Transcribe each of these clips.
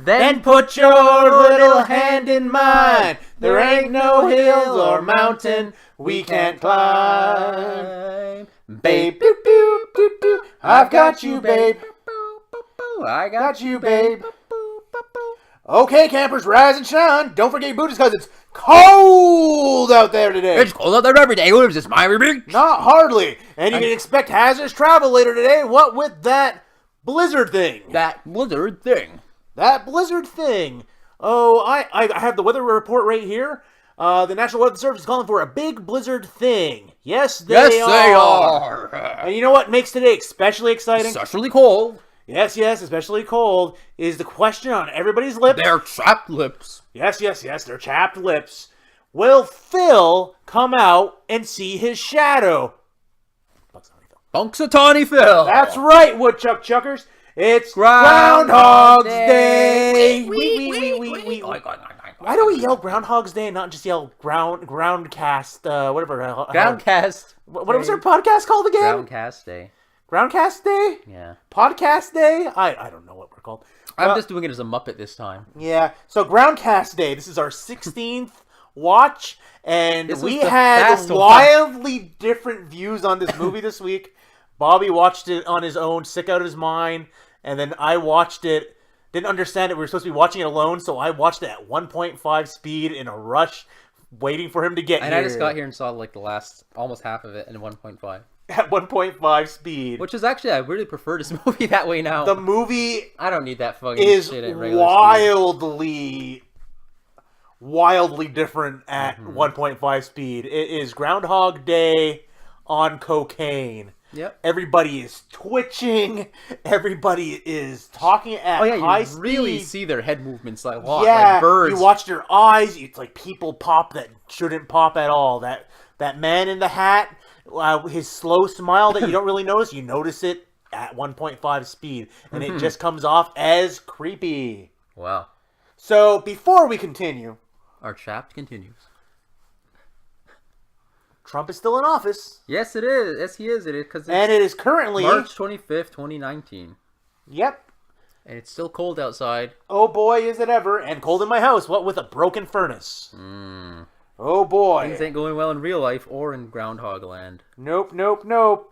Then put your little hand in mine. There ain't no hills or mountain we can't climb. Babe, boop, boop, boop, boop. I've got you, babe. I got you, babe. Okay, campers, rise and shine. Don't forget your booties because it's cold out there today. It's cold out there every day. What is this, Miami Beach? Not hardly. And you can expect hazardous travel later today. What with that blizzard thing? That blizzard thing. Oh, I have the weather report right here. The National Weather Service is calling for a big blizzard thing. Yes, they are. And you know what makes today especially exciting? Especially cold. Yes, especially cold, is the question on everybody's lips. Their chapped lips. Yes, their chapped lips. Will Phil come out and see his shadow? Punxsutawney Phil. That's right, woodchuck chuckers. It's Groundhog's Day. Why do we yell Groundhog's Day and not just yell Groundcast, whatever? Groundcast. What was our podcast called again? Groundcast Day. Groundcast Day? Yeah. Podcast Day? I don't know what we're called. I'm just doing it as a Muppet this time. Yeah. So Groundcast Day. This is our 16th watch, and we had wildly different views on this movie this week. Bobby watched it on his own, sick out of his mind, and then I watched it. Didn't understand it. We were supposed to be watching it alone, so I watched it at 1.5 speed in a rush, waiting for him to get here. And I just got here and saw like the last almost half of it in 1.5. At 1.5 speed. Which is actually, I really prefer this movie that way now. The movie I don't need that fucking shit at regular wildly different at 1.5 speed. It is Groundhog Day on cocaine. Yep. Everybody is twitching. Everybody is talking at high speed. You really see their head movements like birds. You watch their eyes. It's like people pop that shouldn't pop at all. That man in the hat, his slow smile that you don't really notice, you notice it at 1.5 speed, and it just comes off as creepy. Wow. So before we continue, our chat continues. Trump is still in office. Yes, it is. Yes, he is. It is currently March 25th, 2019. Yep. And it's still cold outside. Oh boy, is it ever! And cold in my house. What with a broken furnace? Oh boy. Things ain't going well in real life or in Groundhog Land. Nope. So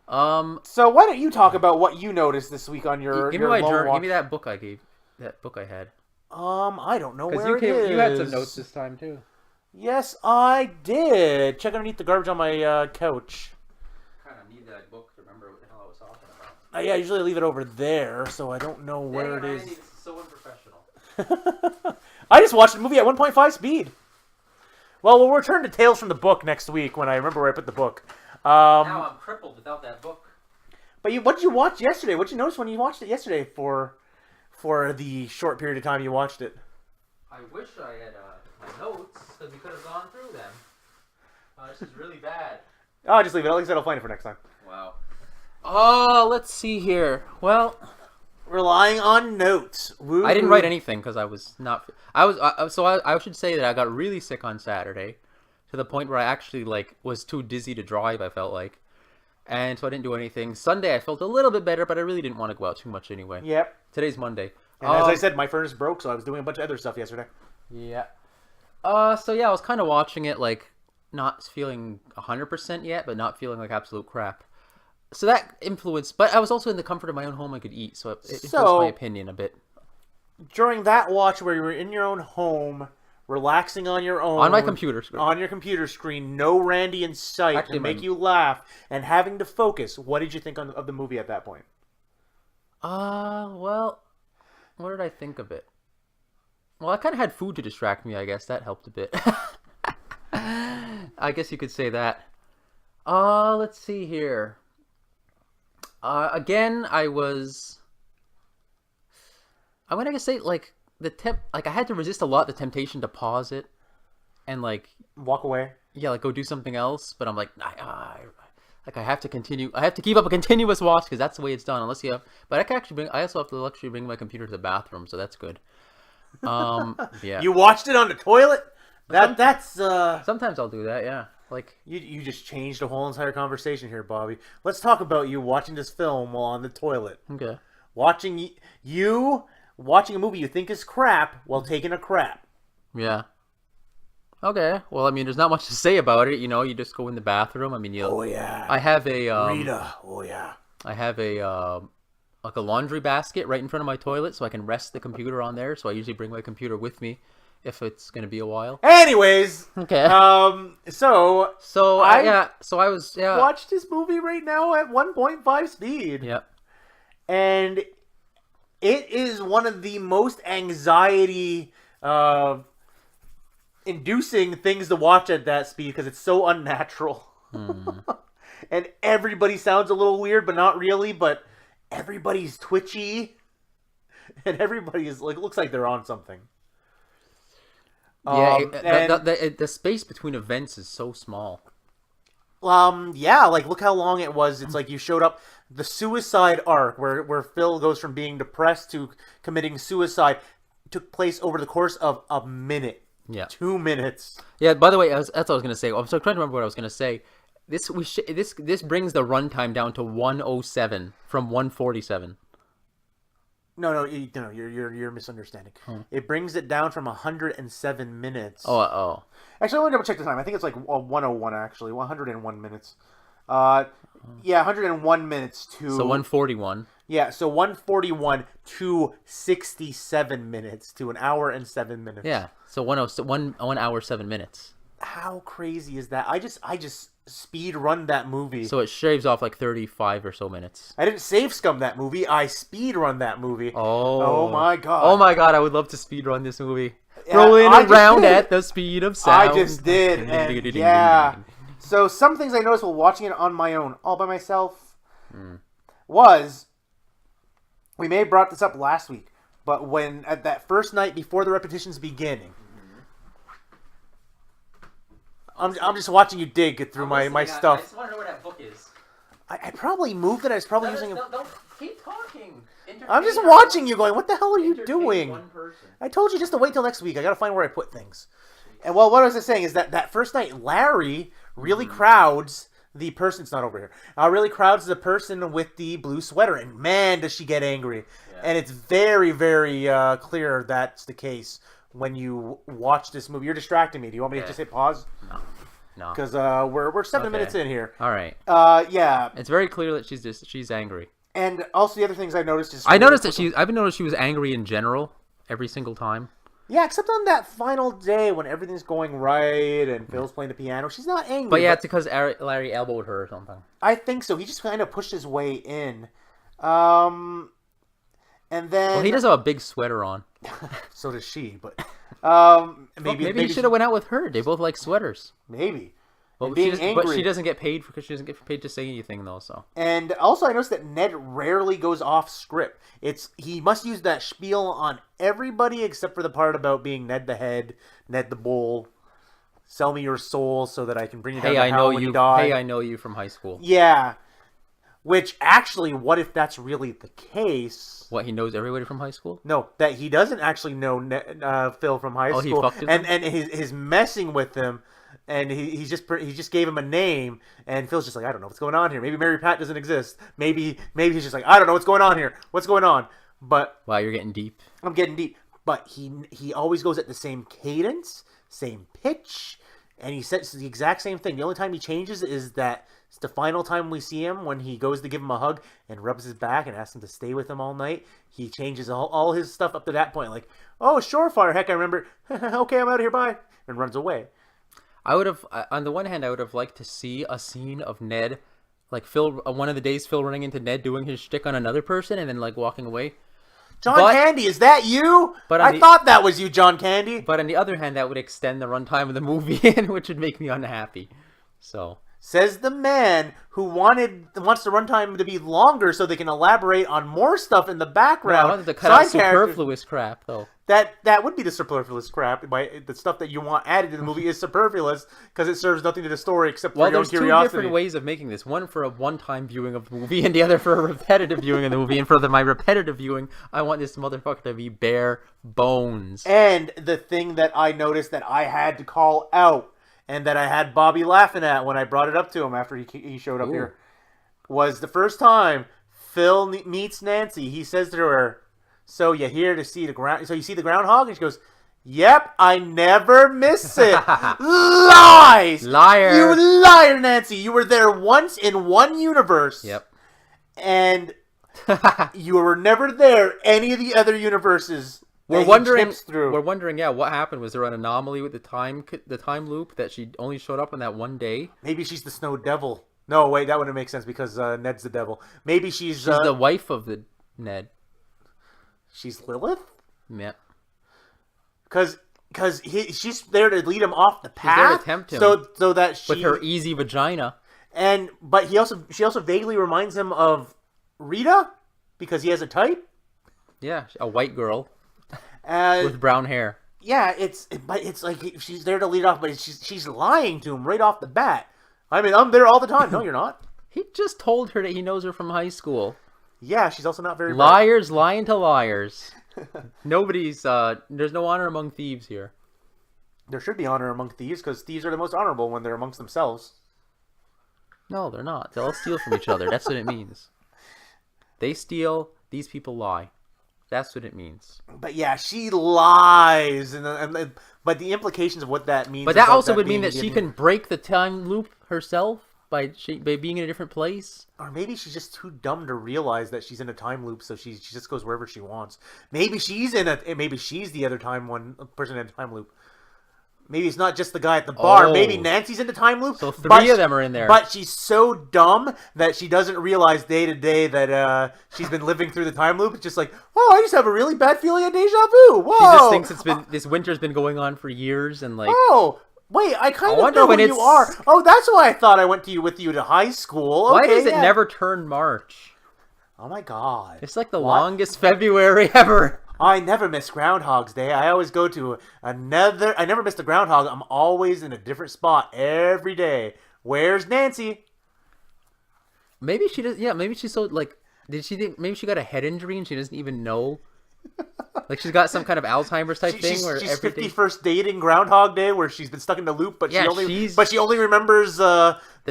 why don't you talk about what you noticed this week on your Give me my journal. Give me that book I gave. That book I had. I don't know where it is. You had some notes this time too. Yes, I did. Check underneath the garbage on my couch. I kind of need that book to remember what the hell I was talking about. Yeah, I usually leave it over there, so I don't know where it is. This is so unprofessional. I just watched the movie at 1.5 speed. Well, we'll return to Tales from the Book next week when I remember where I put the book. Now I'm crippled without that book. But what did you watch yesterday? What did you notice when you watched it yesterday for the short period of time you watched it? I wish I had my notes, because we could have gone through them. This is really bad. Oh, just leave it. At least I'll find it for next time. Wow. Oh, let's see here. Well, relying on notes. Woo-hoo. I didn't write anything because I was not. I should say that I got really sick on Saturday, to the point where I actually was too dizzy to drive. I felt like, and so I didn't do anything. Sunday I felt a little bit better, but I really didn't want to go out too much anyway. Yep. Today's Monday. And as I said, my furnace broke, so I was doing a bunch of other stuff yesterday. Yeah. So yeah, I was kind of watching it not feeling 100% yet, but not feeling like absolute crap. So that influenced, but I was also in the comfort of my own home. I could eat, so it influenced my opinion a bit. During that watch where you were in your own home, relaxing on your own, on my computer screen, on your computer screen, no Randy in sight to make you laugh, and having to focus, what did you think of the movie at that point? Well, what did I think of it? Well, I kind of had food to distract me, I guess. That helped a bit. I guess you could say that. Let's see here. Again, I'm gonna say, I had to resist a lot the temptation to pause it and, walk away. Yeah, go do something else. But I'm I have to continue. I have to keep up a continuous watch because that's the way it's done. Unless you have, but I also have the luxury of bringing my computer to the bathroom, so that's good. Yeah. You watched it on the toilet? That's Sometimes I'll do that, yeah. You just changed the whole entire conversation here, Bobby. Let's talk about you watching this film while on the toilet. Okay. Watching you watching a movie you think is crap while taking a crap. Yeah. Okay. Well, I mean, there's not much to say about it. You just go in the bathroom. I mean, Oh yeah. I have a Rita. Oh yeah. I have a like a laundry basket right in front of my toilet, so I can rest the computer on there. So I usually bring my computer with me if it's gonna be a while. Anyways. Okay. So I was watch this movie right now at 1.5 speed. Yep. And it is one of the most anxiety inducing things to watch at that speed because it's so unnatural. And everybody sounds a little weird, but not really, but everybody's twitchy. And everybody is looks like they're on something. Yeah, the space between events is so small. Yeah, look how long it was. It's like you showed up. The suicide arc, where Phil goes from being depressed to committing suicide, took place over the course of a minute. Yeah, 2 minutes. Yeah. By the way, that's what I was gonna say. I'm so trying to remember what I was gonna say. This brings the runtime down to 107 from 147. No, you're misunderstanding. It brings it down from 107 minutes. Oh. Actually, let me double check the time. I think it's 101 actually, 101 minutes. Yeah, 101 minutes to. So 141. Yeah, so 141 to 67 minutes to an hour and 7 minutes. Yeah, so 1 hour 7 minutes. How crazy is that? I just speed run that movie. So it shaves off 35 or so minutes. I didn't save scum that movie. I speed run that movie. Oh my god. Oh my god, I would love to speed run this movie. Rolling around at the speed of sound. I just did. And yeah. So some things I noticed while watching it on my own, all by myself, was, we may have brought this up last week, but when at that first night before the repetitions beginning, I'm just watching you dig through my stuff. I just want to know where that book is. I probably moved it. I was probably using it. Don't keep talking. I'm just watching you going, what the hell are you doing? I told you just to wait till next week. I got to find where I put things. And well, what I was saying is that first night, Larry really crowds the person. It's not over here. Really crowds the person with the blue sweater. And man, does she get angry. Yeah. And it's very, very clear that's the case. When you watch this movie, you're distracting me. Do you want me to just hit pause? No. Because we're 7 minutes in here. All right. Yeah. It's very clear that she's angry. And also the other things I noticed is I've noticed she was angry in general every single time. Yeah, except on that final day when everything's going right and Phil's playing the piano, she's not angry. But yeah, it's because Larry elbowed her or something. I think so. He just kind of pushed his way in. And then he does have a big sweater on. So does she, but maybe he should have went out with her. They both like sweaters. Maybe. Well, but she doesn't get paid because she doesn't get paid to say anything though. So. And also, I noticed that Ned rarely goes off script. He must use that spiel on everybody except for the part about being Ned the Head, Ned the Bull. Sell me your soul so that I can bring you down to hell when you die. Hey, I know you from high school. Yeah. Which, actually, what if that's really the case? What, he knows everybody from high school? No, that he doesn't actually know Phil from high school. He fucked him? And he's messing with him, and he just gave him a name, and Phil's just like, I don't know what's going on here. Maybe Mary Pat doesn't exist. Maybe he's just like, I don't know what's going on here. What's going on? But wow, you're getting deep. I'm getting deep. But he always goes at the same cadence, same pitch, and he says the exact same thing. The only time he changes is that it's the final time we see him when he goes to give him a hug and rubs his back and asks him to stay with him all night. He changes all his stuff up to that point. Like, oh, Surefire, heck, I remember. Okay, I'm out of here, bye. And runs away. I would have, on the one hand, I would have liked to see a scene of Ned, like Phil, one of the days Phil running into Ned doing his shtick on another person and then like walking away. John Candy, is that you? But I thought that was you, John Candy. But on the other hand, that would extend the runtime of the movie, which would make me unhappy. So. Says the man who wants the runtime to be longer so they can elaborate on more stuff in the background. No, I wanted to cut out superfluous crap, though. That would be the superfluous crap. The stuff that you want added to the movie is superfluous because it serves nothing to the story except for your own curiosity. Well, there's two different ways of making this. One for a one-time viewing of the movie and the other for a repetitive viewing of the movie. And for my repetitive viewing, I want this motherfucker to be bare bones. And the thing that I noticed that I had to call out and that I had Bobby laughing at when I brought it up to him after he showed up here, was the first time Phil meets Nancy. He says to her, So you're here to see the ground. So you see the groundhog, and she goes, "Yep, I never miss it." Lies, liar! You liar, Nancy. You were there once in one universe. Yep. And you were never there any of the other universes. We're wondering, yeah, what happened? Was there an anomaly with the time loop that she only showed up on that one day? Maybe she's the Snow Devil. No, wait, that wouldn't make sense because Ned's the devil. Maybe she's the wife of the Ned. She's Lilith? Yeah. Because she's there to lead him off the path. She's there to tempt him. So that she... With her easy vagina. But she also vaguely reminds him of Rita because he has a type. Yeah, a white girl. With brown hair. Yeah, it's like she's there to lead off, but she's lying to him right off the bat. I mean, I'm there all the time. No, you're not. He just told her that he knows her from high school. Yeah, she's also not very liars lying to liars. Nobody's there's no honor among thieves here. There should be honor among thieves because thieves are the most honorable when they're amongst themselves. No, they're not. They'll steal from each other. That's what it means. They steal. These people lie. That's what it means. But yeah, she lies, but the implications of what that means. But that also would mean that she can break the time loop herself by being in a different place. Or maybe she's just too dumb to realize that she's in a time loop, so she just goes wherever she wants. Maybe she's the other person in a time loop. Maybe it's not just the guy at the bar. Oh. Maybe Nancy's in the time loop. So three of them are in there. But she's so dumb that she doesn't realize day to day that she's been living through the time loop. It's just like, oh, I just have a really bad feeling of deja vu. Whoa. She just thinks this winter's been going on for years and like. Oh, wait, I kind of know who you are. Oh, that's why I thought I went with you to high school. Why does it never turn March? Oh my God. It's like the longest February ever. I never miss Groundhog's Day. I always go to I never miss the Groundhog. I'm always in a different spot every day. Where's Nancy? Maybe she does. Yeah, maybe she's so like. Did she think maybe she got a head injury and she doesn't even know? Like she's got some kind of Alzheimer's type thing where she's 51st dating Groundhog Day where she's been stuck in the loop, but she only remembers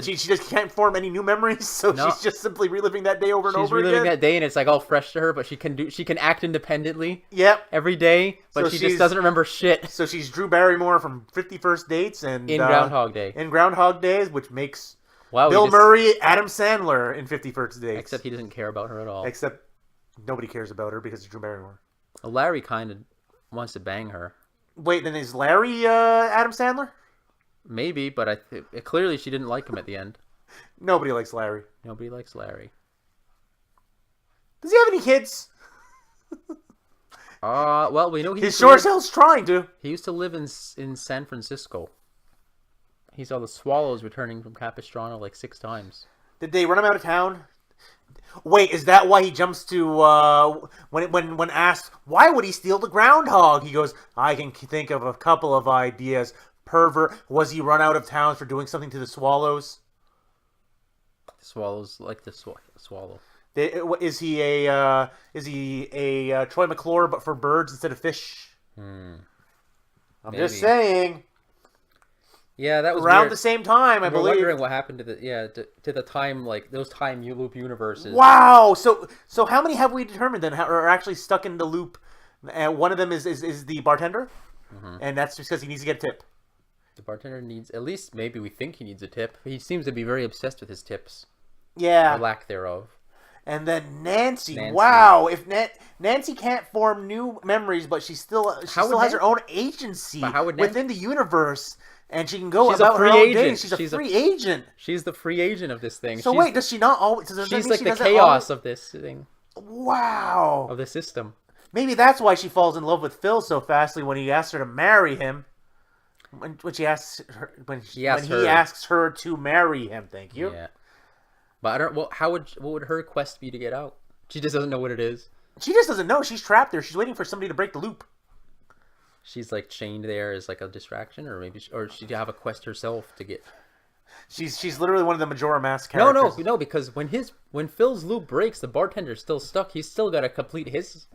she just can't form any new memories, so she's just simply reliving that day over and over again. She's reliving that day, and it's like all fresh to her, but she can act independently. Yep. Every day, but she just doesn't remember shit. So she's Drew Barrymore from 51st Dates and in Groundhog Day. In Groundhog Days, which makes Bill Murray, Adam Sandler in 51st Dates. Except he doesn't care about her at all. Except nobody cares about her because it's Drew Barrymore. Well, Larry kind of wants to bang her. Wait, then is Larry Adam Sandler? Maybe, but clearly she didn't like him at the end. Nobody likes Larry. Nobody likes Larry. Does he have any kids? Well, we know his sure self's trying to. He used to live in San Francisco. He saw the Swallows returning from Capistrano like 6 times. Did they run him out of town? Wait, is that why he jumps to when asked why would he steal the groundhog? He goes, I can think of a couple of ideas. Pervert. Was he run out of town for doing something to the swallows? The swallows like to swallow. Is he a Troy McClure but for birds instead of fish? I'm just saying. Yeah, that was around weird. The same time, I believe. Wondering what happened to the time, like those time loop universes. Wow. So how many have we determined then are actually stuck in the loop? One of them is the bartender, and that's just because he needs to get a tip. The bartender needs at least maybe we think he needs a tip. He seems to be very obsessed with his tips. Yeah. Or lack thereof. And then Nancy. Wow. If Nancy can't form new memories, but she still has her own agency within the universe. And she can go about her own day. She's a free agent. She's the free agent of this thing. So wait, does she not always... She's like the chaos of this thing. Wow. Of the system. Maybe that's why she falls in love with Phil so fastly when he asks her to marry him. When he asks her to marry him. Thank you. Yeah. But I don't... Well, what would her quest be to get out? She just doesn't know what it is. She just doesn't know. She's trapped there. She's waiting for somebody to break the loop. She's like chained there as like a distraction, or maybe, or she have a quest herself to get. She's literally one of the Majora Mask characters. No, because when Phil's loop breaks, the bartender's still stuck. He's still got to complete his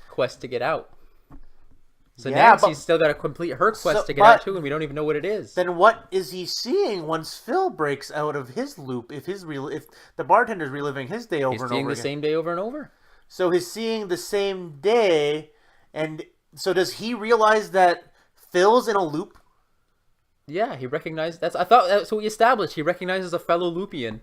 quest to get out. So Nancy's still got to complete her quest to get out too, and we don't even know what it is. Then what is he seeing once Phil breaks out of his loop? If the bartender's reliving his day over and over again, he's seeing the same day over and over. So he's seeing the same day, and so does he realize that Phil's in a loop? Yeah, he recognized. I thought that's what we established. He recognizes a fellow Loopian.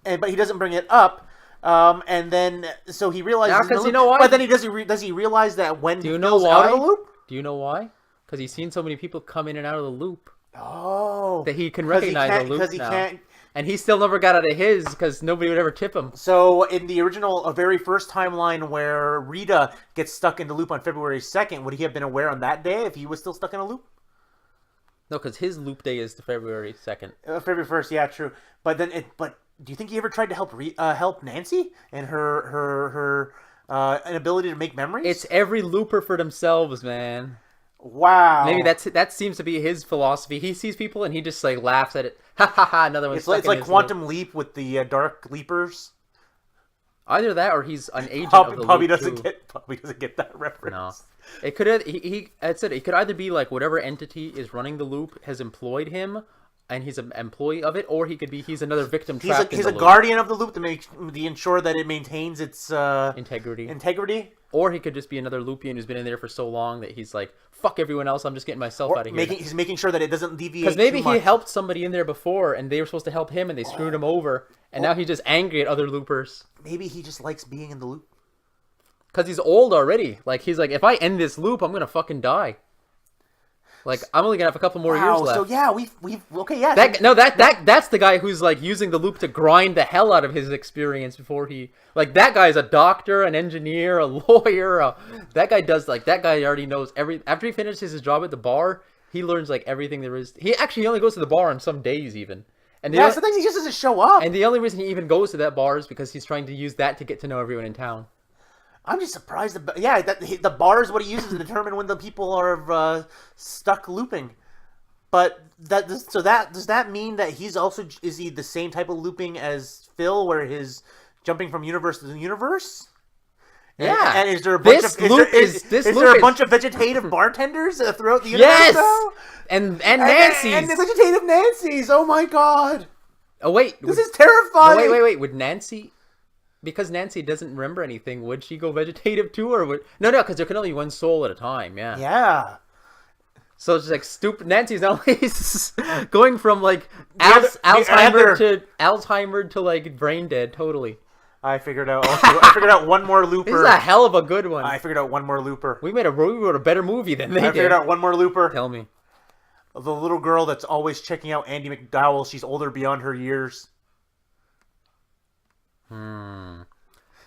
But he doesn't bring it up. And then so he realizes. Because you know why? But then does he realize that when Do you know Phil's why? out of the loop? Do you know why? Because he's seen so many people come in and out of the loop. Oh, that he can recognize the loop he now. Can't. And he still never got out of his because nobody would ever tip him. So in the original, very first timeline where Rita gets stuck in the loop on February 2nd, would he have been aware on that day if he was still stuck in a loop? No, because his loop day is the February 2nd. February 1st, yeah, true. But then do you think he ever tried to help Nancy and her inability to make memories? It's every looper for themselves, man. Wow. Maybe that seems to be his philosophy. He sees people and he just like laughs at it. Ha ha ha! Another one. It's like Quantum Leap with the Dark Leapers. Either that, or he's an agent Probably, of the probably loop doesn't get that reference. No, it could. It could either be like whatever entity is running the loop has employed him, and he's an employee of it, or he's another victim trapped. He's a guardian of the loop to ensure that it maintains its integrity. Or he could just be another Loopian who's been in there for so long that he's like, fuck everyone else, I'm just getting myself out of here. He's making sure that it doesn't deviate. Because maybe he helped somebody in there before, and they were supposed to help him, and they screwed him over, and now he's just angry at other loopers. Maybe he just likes being in the loop. Because he's old already. Like, he's like, if I end this loop, I'm gonna fucking die. Like, I'm only gonna have a couple more years left. So yeah, we've okay, yeah. That's the guy who's like using the loop to grind the hell out of his experience before he that guy's a doctor, an engineer, a lawyer. That guy already knows after he finishes his job at the bar, he learns like everything there is. He actually only goes to the bar on some days even. And sometimes he just doesn't show up. And the only reason he even goes to that bar is because he's trying to use that to get to know everyone in town. I'm just surprised. The bar is what he uses to determine when the people are stuck looping. But does that mean that is he the same type of looping as Phil, where his jumping from universe to universe? Yeah. And is there a bunch a bunch of vegetative bartenders throughout the universe? Yes. Though? And Nancy's. And the vegetative Nancy's. Oh my god. Oh wait. This is terrifying. No, wait. Would Nancy? Because Nancy doesn't remember anything, would she go vegetative too, or would... No, because there can only be one soul at a time, yeah. Yeah. So it's like stupid... Nancy's not only going from, like, Alzheimer to, like, brain dead, totally. I figured out one more looper. This is a hell of a good one. I figured out one more looper. We wrote a better movie than they did. I figured out one more looper. Tell me. The little girl that's always checking out Andie MacDowell, she's older beyond her years.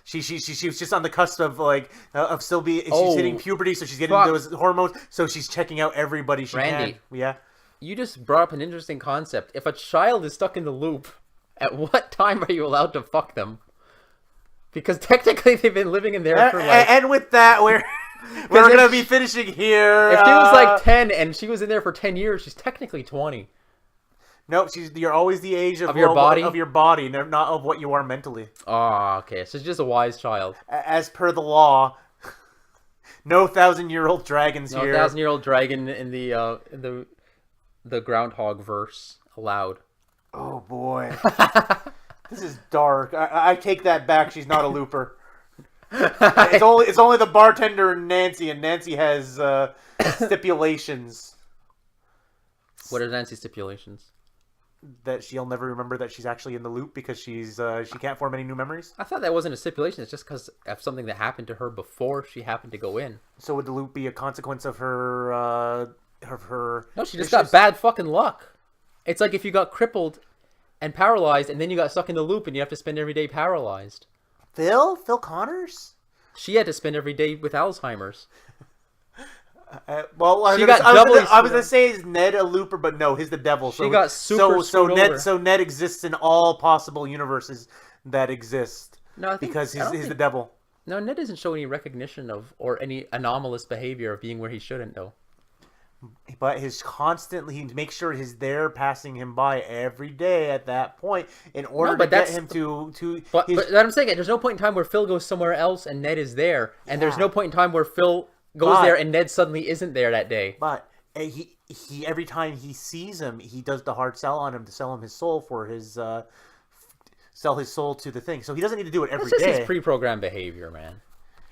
She was just on the cusp of still be. She's hitting puberty, so she's getting those hormones. So she's checking out everybody she can. Yeah. You just brought up an interesting concept. If a child is stuck in the loop, at what time are you allowed to fuck them? Because technically they've been living in there for like. And with that, we're gonna be finishing here. If she was like 10 and she was in there for 10 years, she's technically 20. Nope, you're always the age of your body? Of your body, not of what you are mentally. Oh, okay. So she's just a wise child. As per the law, no 1,000-year-old dragons here. No 1,000-year-old dragon in the Groundhog verse allowed. Oh boy, this is dark. I take that back. She's not a looper. It's only the bartender and Nancy has stipulations. What are Nancy's stipulations? That she'll never remember that she's actually in the loop because she can't form any new memories. I thought that wasn't a stipulation. It's just because of something that happened to her before she happened to go in. So would the loop be a consequence of her? No, she just got bad fucking luck. It's like if you got crippled and paralyzed, and then you got stuck in the loop, and you have to spend every day paralyzed. Phil Connors. She had to spend every day with Alzheimer's. I was gonna say is Ned a looper, but no, he's the devil. She got super so Ned exists in all possible universes that exist. No, I think, because he's the devil. No, Ned doesn't show any recognition of or any anomalous behavior of being where he shouldn't though. But he makes sure he's there, passing him by every day at that point in order to get him to. But I'm saying there's no point in time where Phil goes somewhere else and Ned is there, and there's no point in time where Phil goes there and Ned suddenly isn't there that day. But he every time he sees him, he does the hard sell on him to sell him his soul for his sell his soul to the thing. So he doesn't need to do it every day. That's just his pre-programmed behavior, man.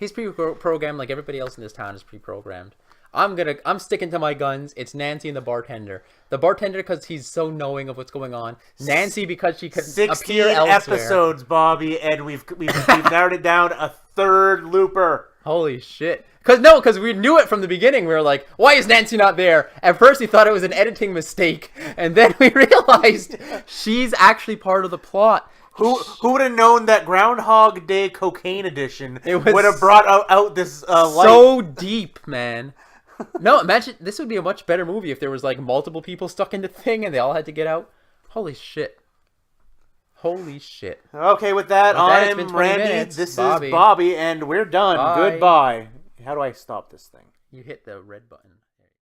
He's pre-programmed like everybody else in this town is pre-programmed. I'm sticking to my guns. It's Nancy and the bartender. The bartender because he's so knowing of what's going on. Nancy because she could appear elsewhere. 16 episodes, Bobby, and we've narrowed it down a third looper. Holy shit. Because we knew it from the beginning. We were like, why is Nancy not there? At first we thought it was an editing mistake, and then we realized she's actually part of the plot. Who would have known that Groundhog Day Cocaine Edition would have brought out this light? So deep, man. No, imagine this would be a much better movie if there was like multiple people stuck in the thing and they all had to get out. Holy shit. Holy shit. Okay, with that, I'm Randy. This is Bobby, and we're done. Bye. Goodbye. How do I stop this thing? You hit the red button.